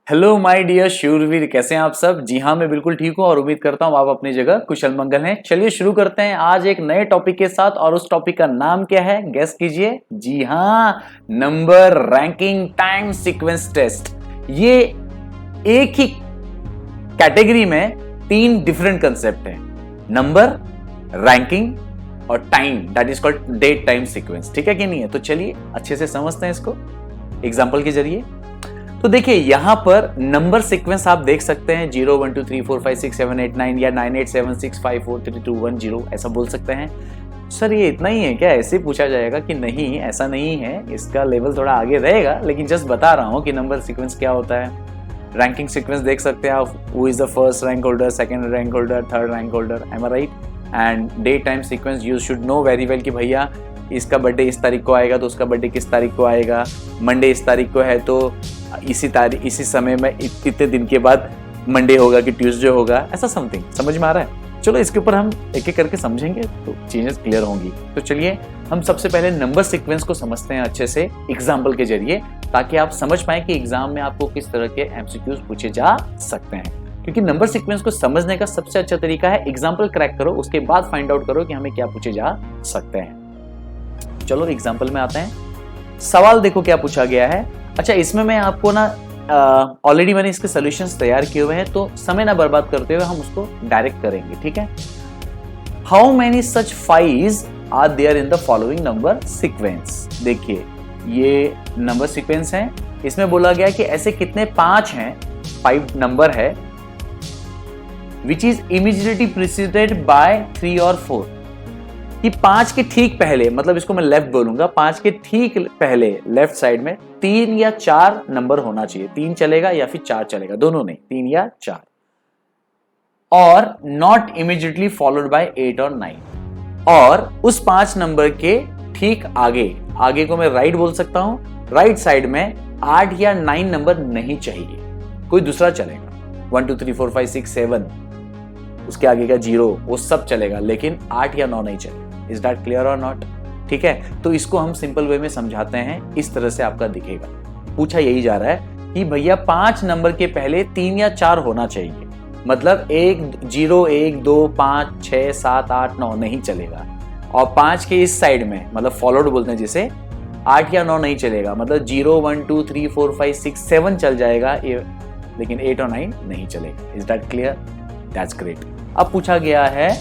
Hello my dear शूरवीर, कैसे हैं आप सब। जी हाँ, मैं बिल्कुल ठीक हूँ और उम्मीद करता हूँ आप अपनी जगह कुशल मंगल हैं। चलिए शुरू करते हैं आज एक नए टॉपिक के साथ। और उस टॉपिक का नाम क्या है, गेस कीजिए। जी हाँ, number ranking time sequence test. ये एक ही कैटेगरी में तीन डिफरेंट कंसेप्ट हैं, नंबर, रैंकिंग और time, that is called date time sequence. ठीक है कि नहीं है? तो चलिए अच्छे से समझते हैं इसको एग्जाम्पल के जरिए। तो देखिए यहां पर नंबर सीक्वेंस आप देख सकते हैं 0 1 2 3 4 5 6 7 8 9 या 9 8 7 6 5 4 3 2 1 0 ऐसा बोल सकते हैं। सर ये इतना ही है क्या? ऐसे पूछा जाएगा कि नहीं, ऐसा नहीं है, इसका लेवल थोड़ा आगे रहेगा, लेकिन जस्ट बता रहा हूं कि नंबर सीक्वेंस क्या होता है। रैंकिंग सीक्वेंस देख सकते हैं आप, who is the first rank holder, second rank holder, third rank holder, am I right. And the time sequence you should know very well कि भैया इसका बर्थडे इस तारीख को आएगा तो उसका बर्थडे किस तारीख को आएगा। मंडे इस तारीख को है तो इसी समय में इतने दिन के बाद मंडे होगा कि ट्यूसडे होगा, ऐसा समथिंग। समझ में आ रहा है? चलो इसके ऊपर हम एक एक करके समझेंगे तो चीजें क्लियर होंगी। तो चलिए हम सबसे पहले नंबर सीक्वेंस को समझते हैं अच्छे से एग्जाम्पल के जरिए, ताकि आप समझ पाए कि एग्जाम में आपको किस तरह के एमसीक्यूज पूछे जा सकते हैं। क्योंकि नंबर सीक्वेंस को समझने का सबसे अच्छा तरीका है एग्जाम्पल क्रैक करो, उसके बाद फाइंड आउट करो कि हमें क्या पूछे जा सकते हैं। चलो एग्जाम्पल में आते हैं। सवाल देखो क्या पूछा गया है। अच्छा, इसमें मैं आपको ना ऑलरेडी मैंने इसके सॉल्यूशंस तैयार किए हुए हैं, तो समय ना बर्बाद करते हुए हम उसको डायरेक्ट करेंगे। ठीक है। How many such fives are there in the following number sequence. देखिए ये नंबर सीक्वेंस है, इसमें बोला गया कि ऐसे कितने पांच हैं, 5 नंबर है, which is immediately preceded by 3 और 4। कि 5 के ठीक पहले, मतलब इसको मैं लेफ्ट बोलूंगा, 5 के ठीक पहले लेफ्ट साइड में 3 या 4 नंबर होना चाहिए। 3 चलेगा या फिर 4 चलेगा, दोनों नहीं, 3 या 4। और नॉट इमीडिएटली फॉलोड बाय 8 और 9। और उस 5 नंबर के ठीक आगे को मैं राइट बोल सकता हूं, राइट साइड में 8 या 9 नंबर नहीं चाहिए, कोई दूसरा चलेगा। 1 2 3 4 5 6 7, उसके आगे का 0 वो सब चलेगा, लेकिन 8 या 9 नहीं चलेगा। इज दैट क्लियर और नॉट? ठीक है। तो इसको हम सिंपल वे में समझाते हैं, इस तरह से आपका दिखेगा। पूछा यही जा रहा है कि भैया 5 नंबर के पहले 3 या 4 होना चाहिए, मतलब 1 0 1 2 5 6 7 8 9 नहीं चलेगा। और 5 के इस साइड में, मतलब फॉलोड बोलते हैं जिसे, 8 या 9 नहीं चलेगा, मतलब 0 1 2 3 4 5 6 7 चल जाएगा, लेकिन 8 और 9 नहीं चलेगा। Is that clear? That's great. अब पूछा गया है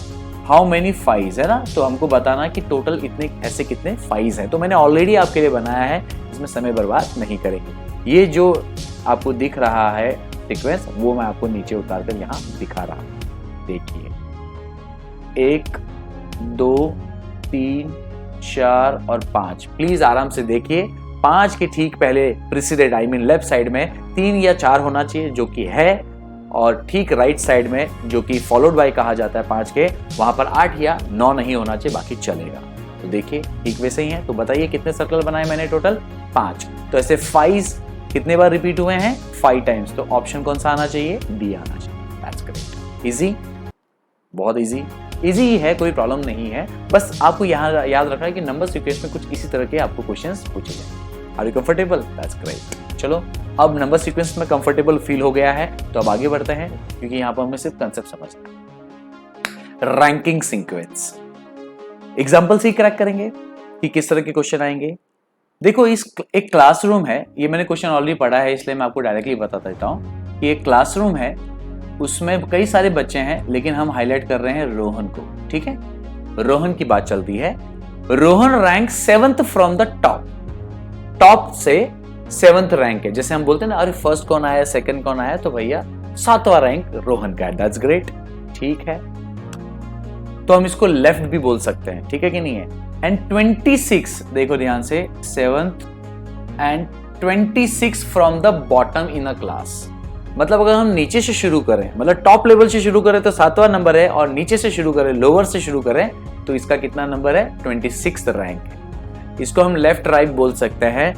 हाउ मेनी फाइव्स, है ना, तो हमको बताना कि टोटल इतने ऐसे कितने फाइव्स हैं। तो मैंने ऑलरेडी आपके लिए बनाया है, इसमें समय बर्बाद नहीं करेंगे। ये जो आपको दिख रहा है सीक्वेंस, वो मैं आपको नीचे उतार कर यहाँ दिखा रहा हूँ। देखिए 1 2 3 4 और 5। प्लीज आराम से देखिए। 5 के ठीक पहले preceded, I mean left side में 3 या 4 होना चाहिए, जो कि है। और ठीक राइट साइड में, जो कि फॉलोड बाय कहा जाता है 5 के, वहां पर 8 या 9 नहीं होना चाहिए, बाकी चलेगा। तो देखिए ठीक वैसे ही है। तो बताइए कितने सर्कल बनाए मैंने टोटल? 5। तो ऐसे 5 कितने बार रिपीट हुए हैं? 5 टाइम्स। तो ऑप्शन कौन सा आना चाहिए? डी आना चाहिए। That's correct. इजी, बहुत इजी ही है, कोई प्रॉब्लम नहीं है। बस आपको यहाँ याद रखना है कि नंबर सीक्वेंस में कुछ इसी तरह के आपको क्वेश्चंस पूछे जाए। Are you comfortable? That's great. चलो अब नंबर सीक्वेंस में कंफर्टेबल फील हो गया है, तो अब आगे बढ़ते हैं, क्योंकि यहां पर हमें सिर्फ कंसेप्ट समझना है। रैंकिंग सीक्वेंस एग्जांपल से ही क्रैक करेंगे कि किस तरह के क्वेश्चन आएंगे। देखो एक क्लासरूम है, ये मैंने क्वेश्चन ऑलरेडी पढ़ा है, इसलिए मैं आपको डायरेक्टली बता देता हूं कि एक क्लासरूम है, उसमें कई सारे बच्चे हैं, लेकिन हम हाईलाइट कर रहे हैं रोहन को। ठीक है, रोहन की बात चलती है। Rohan rank 7th from the top से 7th रैंक है। जैसे हम बोलते हैं ना, अरे फर्स्ट कौन आया, सेकंड कौन आया, तो भैया 7वां रैंक रोहन का है। That's great. ठीक है, तो हम इसको लेफ्ट भी बोल सकते हैं। ठीक है कि नहीं है? एंड 26, देखो ध्यान से, 7th and 26 from the bottom in a class. मतलब अगर हम नीचे से शुरू करें, मतलब टॉप लेवल से शुरू करें तो 7वां नंबर है, और नीचे से शुरू करें, लोअर से शुरू करें, तो इसका कितना नंबर है? 26th रैंक है। इसको हम लेफ्ट राइट बोल सकते हैं।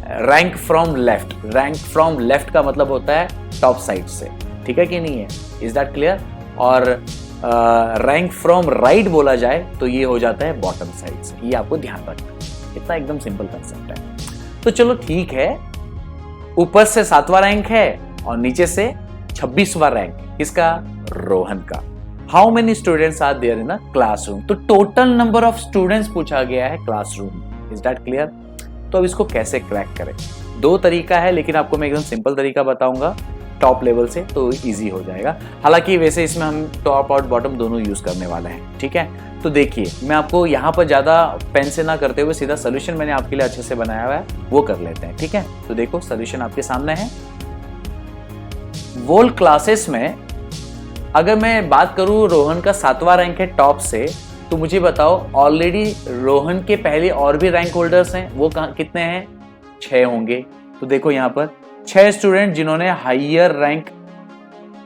Rank from left, rank from left का मतलब होता है टॉप साइड से। ठीक है कि नहीं है? Is that clear? और रैंक फ्रॉम राइट बोला जाए तो ये हो जाता है बॉटम साइड से। ये आपको ध्यान रखना, इतना एकदम सिंपल कंसेप्ट है। तो चलो ठीक है, ऊपर से 7वां रैंक है और नीचे से 26वां रैंक किसका? रोहन का। How many students are there in a classroom? तो टोटल नंबर ऑफ स्टूडेंट्स पूछा गया है क्लासरूम। Is that clear? तो अब इसको कैसे क्रैक करें? दो तरीका है, लेकिन आपको मैं एकदम सिंपल तरीका बताऊंगा टॉप लेवल से, तो इजी हो जाएगा। हालांकि वैसे इसमें हम टॉप और बॉटम दोनों यूज करने वाले हैं, ठीक है। तो देखिए, मैं आपको यहाँ पर ज्यादा पेन से ना करते हुए सीधा सोल्यूशन मैंने आपके लिए अच्छे से बनाया हुआ है, वो कर लेते हैं, ठीक है। तो देखो सोल्यूशन आपके सामने है। वोल क्लासेस में अगर मैं बात करूं, रोहन का 7वां रैंक है टॉप से, तो मुझे बताओ ऑलरेडी रोहन के पहले और भी रैंक होल्डर्स हैं, वो कितने हैं? 6 होंगे। तो देखो यहाँ पर 6 स्टूडेंट जिन्होंने हायर रैंक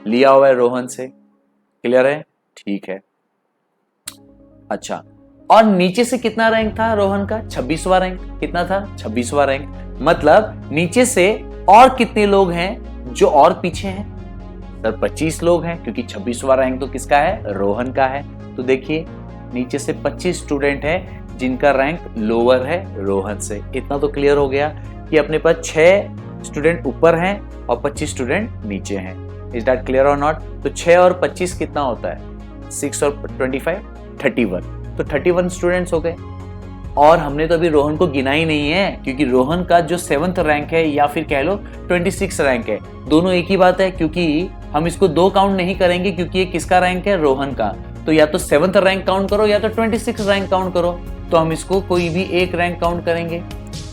लिया हुआ है रोहन से। क्लियर है? ठीक है। अच्छा, और नीचे से कितना रैंक था रोहन का? 26वां रैंक। कितना था? 26वां रैंक। मतलब नीचे से और कितने लोग हैं जो और पीछे हैं? सर 25 लोग हैं, क्योंकि 26वां रैंक तो किसका है? रोहन का है। तो देखिए नीचे से 25 स्टूडेंट हैं जिनका रैंक लोअर है रोहन से। इतना तो क्लियर हो गया कि अपने पास 6 स्टूडेंट ऊपर हैं और 25 स्टूडेंट नीचे हैं। इज दैट क्लियर और नॉट? तो 6 और 25 कितना होता है? 6 और 25 31। तो 31 स्टूडेंट्स हो गए। और हमने तो अभी रोहन को गिना ही नहीं है, क्योंकि रोहन का जो 7th रैंक है या फिर कह लो 26 रैंक है, दोनों एक ही बात है, क्योंकि हम इसको 2 काउंट नहीं करेंगे, क्योंकि ये किसका रैंक है? रोहन का। तो या तो 7th रैंक काउंट करो या तो 26 रैंक काउंट करो। तो हम इसको कोई भी एक रैंक काउंट करेंगे।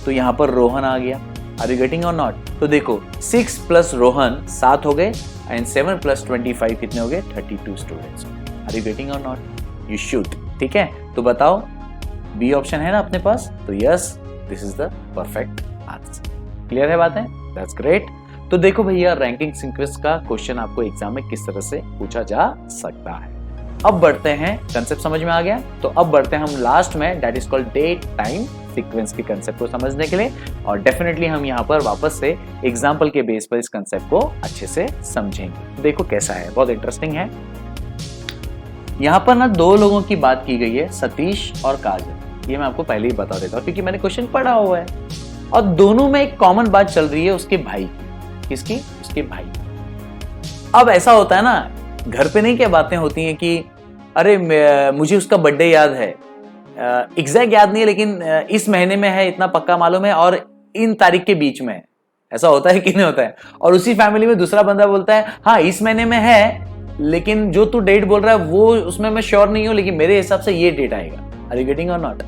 तो यहाँ पर रोहन आ गया। आर यू गेटिंग और नॉट? तो देखो 6 प्लस रोहन 7 हो गए, एंड 7 प्लस 25 कितने हो गए? 32 स्टूडेंट्स। आर यू गेटिंग और नॉट? You should. ठीक है, तो बताओ बी ऑप्शन है ना अपने पास? तो yes, this is the perfect answer. Clear है बातें? That's great. तो देखो भैया, रैंकिंग सीक्वेंस का क्वेश्चन आपको एग्जाम में किस तरह से पूछा जा सकता है। अब बढ़ते हैं, कंसेप्ट समझ में आ गया, तो अब बढ़ते हैं हम लास्ट में, that is called date time sequence के कंसेप्ट को समझने के लिए। और डेफिनेटली हम यहाँ पर वापस से एग्जाम्पल के बेस पर इस कंसेप्ट को अच्छे से समझेंगे। देखो कैसा है, बहुत इंटरेस्टिंग है। यहाँ पर ना 2 लोगों की बात की गई है, सतीश और काजल। ये मैं आपको पहले ही बता देता हूँ, क्योंकि मैंने क्वेश्चन पढ़ा हुआ है। और दोनों में एक कॉमन बात चल रही है, उसके भाई की। किसकी? उसके भाई। अब ऐसा होता है ना, घर पे नहीं क्या बातें होती हैं कि अरे मुझे उसका बर्थडे याद है, एग्जैक्ट याद नहीं है, लेकिन इस महीने में है, इतना पक्का मालूम है, और इन तारीख के बीच में है। ऐसा होता है कि नहीं होता है? और उसी फैमिली में दूसरा बंदा बोलता है हाँ इस महीने में है, लेकिन जो तू डेट बोल रहा है वो उसमें मैं श्योर नहीं हूं, लेकिन मेरे हिसाब से ये डेट आएगा। आर यू गेटिंग और नॉट?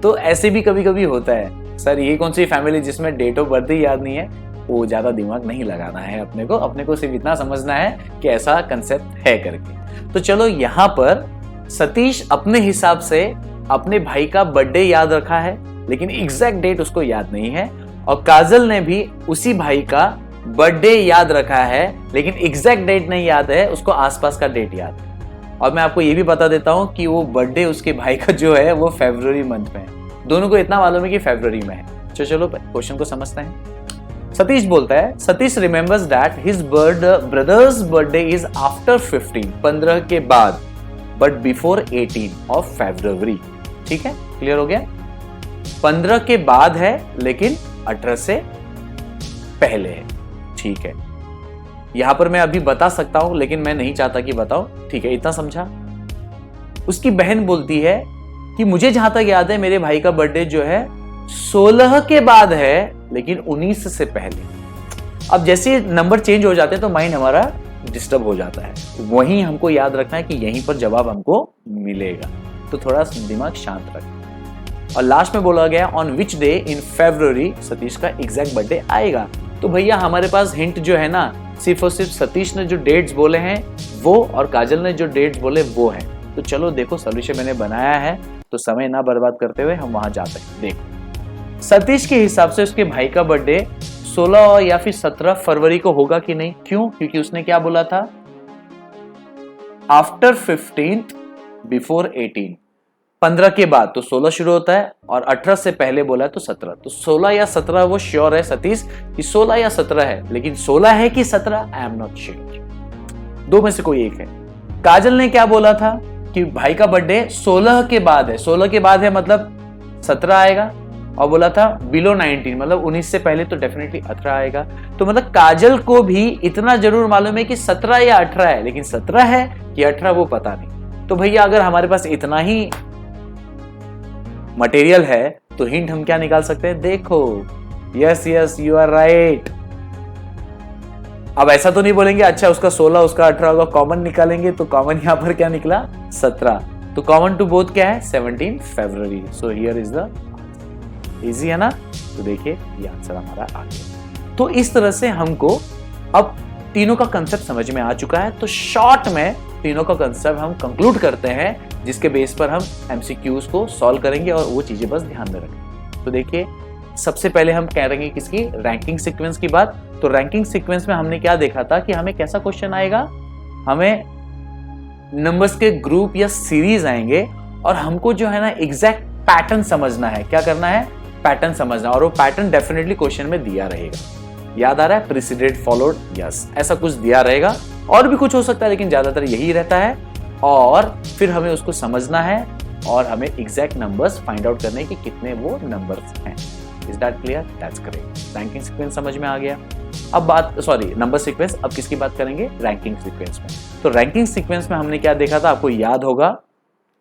तो ऐसे भी कभी कभी होता है। सर ये कौन सी फैमिली जिसमें डेट ऑफ बर्थ ही याद नहीं है? वो ज्यादा दिमाग नहीं लगाना है अपने को सिर्फ इतना समझना है कि ऐसा कंसेप्ट है करके। तो चलो, यहाँ पर सतीश अपने हिसाब से अपने भाई का बर्थडे याद रखा है, लेकिन एग्जैक्ट डेट उसको याद नहीं है। और काजल ने भी उसी भाई का बर्थडे याद रखा है, लेकिन एग्जैक्ट डेट नहीं याद है, उसको आसपास का डेट याद है। और मैं आपको ये भी बता देता हूं कि वो बर्थडे उसके भाई का जो है वो फरवरी मंथ में है। दोनों को इतना मालूम है कि फरवरी में है। चलो क्वेश्चन को समझते हैं। सतीश बोलता है, Satish remembers that his brothers birthday is after 15 के बाद, बट बिफोर 18 ऑफ फरवरी। ठीक है, क्लियर हो गया? 15 के बाद है, लेकिन 18 से पहले है। ठीक है, यहां पर मैं अभी बता सकता हूं, लेकिन मैं नहीं चाहता कि बताओ। ठीक है, इतना समझा? उसकी बहन बोलती है कि मुझे जहां तक याद है मेरे भाई का बर्थडे जो है 16 के बाद है, लेकिन 19 से पहले। अब जैसे नंबर चेंज हो जाते हैं तो माइंड हमारा डिस्टर्ब हो जाता है। वहीं हमको याद रखना है कि यहीं पर जवाब हमको मिलेगा, तो थोड़ा दिमाग शांत रखें। और लास्ट में बोला गया ऑन विच डे इन फरवरी सतीश का एग्जैक्ट बर्थडे आएगा। तो भैया हमारे पास हिंट जो है ना, सिर्फ और सिर्फ सतीश ने जो डेट्स बोले हैं वो, और काजल ने जो डेट्स बोले वो है। तो चलो देखो, सॉल्यूशन मैंने बनाया है, तो समय ना बर्बाद करते हुए हम वहां जाते हैं। देखो, सतीश के हिसाब से उसके भाई का बर्थडे 16 या फिर 17 फरवरी को होगा कि नहीं? क्यों? क्योंकि उसने क्या बोला था? After 15 before 18। 15 के बाद तो 16 शुरू होता है, और 18 से पहले बोला है तो 17। तो 16 या 17 वो श्योर है सतीश कि 16 या 17 है, लेकिन 16 है कि 17 आई एम नॉट श्योर। दो में से कोई एक है। काजल ने क्या बोला था कि भाई का बर्थडे 16 के बाद है। 16 के बाद है मतलब 17 आएगा, और बोला था बिलो 19, मतलब 19 से पहले तो डेफिनेटली 18 आएगा। तो मतलब काजल को भी इतना जरूर मालूम है कि 17 या 18 है, लेकिन 17 है कि 18 वो पता नहीं। तो भैया अगर हमारे पास इतना ही मटेरियल है तो हिंट हम क्या निकाल सकते हैं, देखो yes yes you are right. अब ऐसा तो नहीं बोलेंगे अच्छा उसका 16 उसका 18 होगा, कॉमन निकालेंगे तो कॉमन यहां पर क्या निकला 17, तो कॉमन टू बोथ क्या है 17 फरवरी। So here is the, easy है ना। तो देखिए ये आंसर हमारा आ गया। तो इस तरह से हमको अब तीनों का कंसेप्ट समझ में आ चुका है। तो शॉर्ट में तीनों का कंसेप्ट हम कंक्लूड करते हैं, जिसके बेस पर हम एमसीक्यूज को सॉल्व करेंगे और वो चीजें बस ध्यान में रखें। तो देखिए सबसे पहले हम कह रहे हैं किसकी, रैंकिंग सीक्वेंस की बात। तो रैंकिंग सीक्वेंस में हमने क्या देखा था कि हमें कैसा क्वेश्चन आएगा, हमें नंबर्स के ग्रुप या सीरीज आएंगे और हमको जो है ना एग्जैक्ट पैटर्न समझना है। क्या करना है, पैटर्न समझना, और वो पैटर्न डेफिनेटली क्वेश्चन में दिया रहेगा। याद आ रहा है, प्रीसीडेड फॉलोड, यस ऐसा कुछ दिया रहेगा। और भी कुछ हो सकता है लेकिन ज्यादातर यही रहता है। और फिर हमें उसको समझना है और हमें एग्जैक्ट नंबर्स फाइंड आउट करने कि कितने वो नंबर्स हैं। Is that clear? That's great. Ranking sequence समझ में आ गया। अब बात, सॉरी नंबर सीक्वेंस, अब किसकी बात करेंगे, रैंकिंग सीक्वेंस में। तो रैंकिंग सीक्वेंस में हमने क्या देखा था, आपको याद होगा,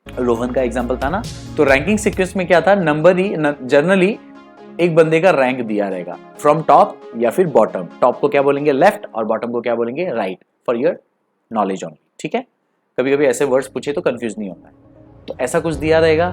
रोहन का एग्जांपल था ना। तो रैंकिंग सीक्वेंस में क्या था, नंबर ही जनरली एक बंदे का रैंक दिया रहेगा फ्रॉम टॉप या फिर बॉटम। टॉप को क्या बोलेंगे लेफ्ट और बॉटम को क्या बोलेंगे right, for your knowledge only. ठीक है, कभी कभी ऐसे वर्ड्स पूछे तो कंफ्यूज नहीं होता है। तो ऐसा कुछ दिया रहेगा।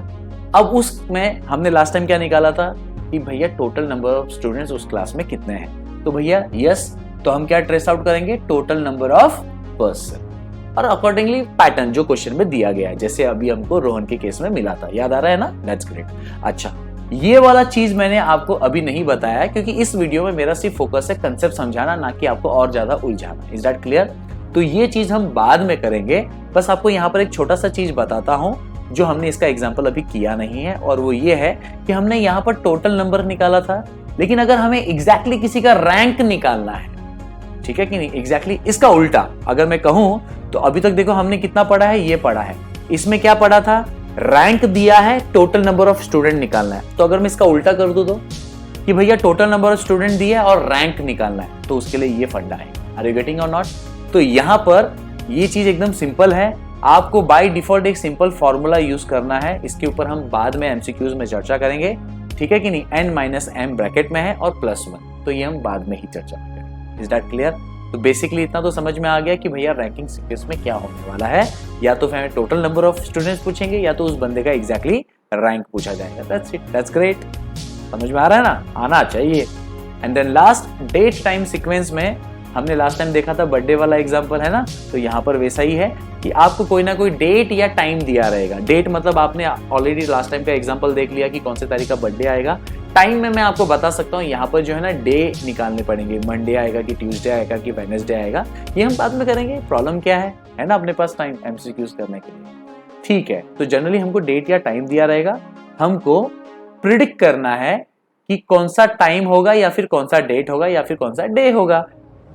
अब उसमें हमने लास्ट टाइम क्या निकाला था कि भैया टोटल नंबर ऑफ स्टूडेंट्स उस क्लास में कितने हैं। तो भैया यस, तो हम क्या ट्रेस आउट करेंगे, टोटल नंबर ऑफ पर्सन, और अकॉर्डिंगली पैटर्न जो क्वेश्चन में दिया गया है, जैसे अभी हमको रोहन के केस में मिला था। याद आ रहा है ना? That's great. अच्छा, ये वाला चीज मैंने आपको अभी नहीं बताया क्योंकि इस वीडियो में मेरा सिर्फ फोकस है कंसेप्ट समझाना, ना कि आपको और ज्यादा उलझाना। Is that clear? तो ये चीज हम बाद में करेंगे। बस आपको यहाँ पर एक छोटा सा चीज बताता हूं जो हमने इसका एग्जाम्पल अभी किया नहीं है, और वो ये है कि हमने यहाँ पर टोटल नंबर निकाला था, लेकिन अगर हमें एग्जैक्टली किसी का रैंक निकालना है, ठीक है कि नहीं, एग्जैक्टली इसका उल्टा अगर मैं कहूं तो अभी तक देखो हमने कितना पढ़ा है, ये पढ़ा है। इसमें क्या पढ़ा था, रैंक दिया है, टोटल नंबर ऑफ स्टूडेंट निकालना है। तो अगर मैं इसका उल्टा कर दूं तो कि भैया टोटल नंबर ऑफ स्टूडेंट दिया है और रैंक निकालना है, तो उसके लिए ये फंडा है। आर यू गेटिंग और नॉट? तो यहां पर ये चीज एकदम सिंपल है, आपको बाय डिफॉल्ट एक सिंपल फॉर्मूला यूज करना है। इसके ऊपर हम बाद में एमसीक्यूज में चर्चा करेंगे, ठीक है कि नहीं। n-m ब्रैकेट में है और +1, तो ये हम बाद में ही चर्चा करेंगे। Is that clear? तो बेसिकली इतना तो समझ में आ गया कि भैया रैंकिंग सीक्वेंस में क्या होने वाला है, या तो हमें टोटल नंबर ऑफ स्टूडेंट्स पूछेंगे या तो उस बंदे का एग्जैक्टली रैंक पूछा जाएगा। That's it, that's great. समझ में आ रहा है ना? आना चाहिए। And then last date time sequence में हमने लास्ट टाइम देखा था बर्थडे वाला एग्जांपल है ना, तो यहाँ पर वैसा ही है कि आपको कोई ना कोई डेट या टाइम दिया रहेगा। डेट मतलब आपने ऑलरेडी लास्ट टाइम का एग्जांपल देख लिया कि कौन से तारीख का बर्थडे आएगा। टाइम में मैं आपको बता सकता हूँ, यहाँ पर जो है ना डे निकालने पड़ेंगे, मंडे आएगा कि ट्यूसडे आएगा कि वेडनेसडे आएगा, ये हम बाद में करेंगे। प्रॉब्लम क्या है ना, अपने पास टाइम एमसीक्यूज करने के लिए, ठीक है। तो जनरली हमको डेट या टाइम दिया रहेगा, हमको प्रिडिक्ट करना है कि कौन सा टाइम होगा या फिर कौन सा डेट होगा या फिर कौन सा डे होगा।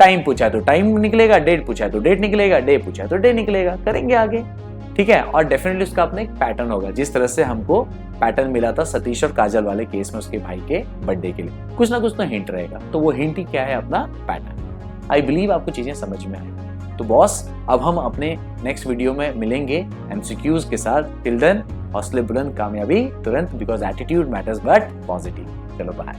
टाइम पूछा है तो टाइम निकलेगा, डेट पूछा है तो डेट निकलेगा, डे पूछा है तो डे निकलेगा, करेंगे आगे, ठीक है। और डेफिनेटली उसका अपना एक पैटर्न होगा, जिस तरह से हमको पैटर्न मिला था सतीश और काजल वाले केस में उसके भाई के बर्थडे के लिए, कुछ ना कुछ तो हिंट रहेगा। तो वो हिंट ही क्या है, अपना पैटर्न। आई बिलीव आपको चीजें समझ में आएगी। तो बॉस, अब हम अपने नेक्स्ट वीडियो में मिलेंगे एमसीक्यूज के साथ। टिल देन, हौसले बुलंद, कामयाबी तुरंत, because attitude matters but positive. चलो बाय।